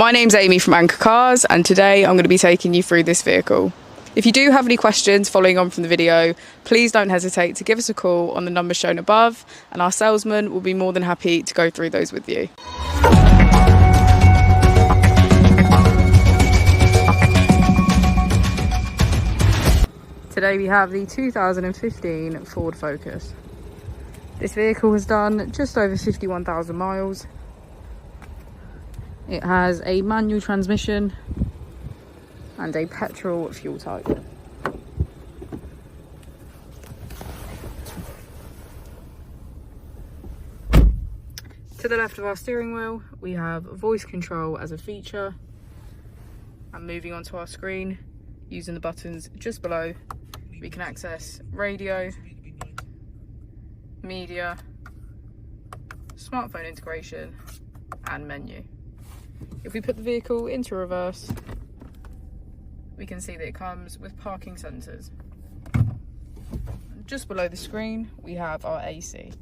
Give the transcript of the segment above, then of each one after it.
My name's Amy from Anchor Cars, and today I'm going to be taking you through this vehicle. If you do have any questions following on from the video, please don't hesitate to give us a call on the number shown above, and our salesman will be more than happy to go through those with you. Today we have the 2015 Ford Focus. This vehicle has done just over 51,000 miles. It has a manual transmission and a petrol fuel type. To the left of our steering wheel, we have voice control as a feature. And moving onto our screen, using the buttons just below, we can access radio, media, smartphone integration, and menu. If we put the vehicle into reverse, we can see that it comes with parking sensors. Just below the screen, we have our AC.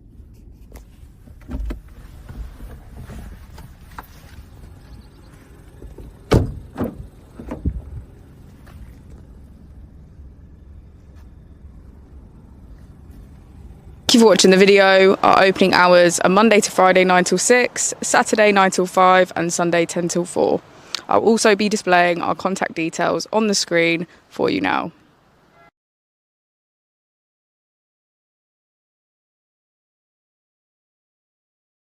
Thank you for watching the video. Our opening hours are Monday to Friday 9 till 6, Saturday 9 till 5 and Sunday 10 till 4. I'll also be displaying our contact details on the screen for you now.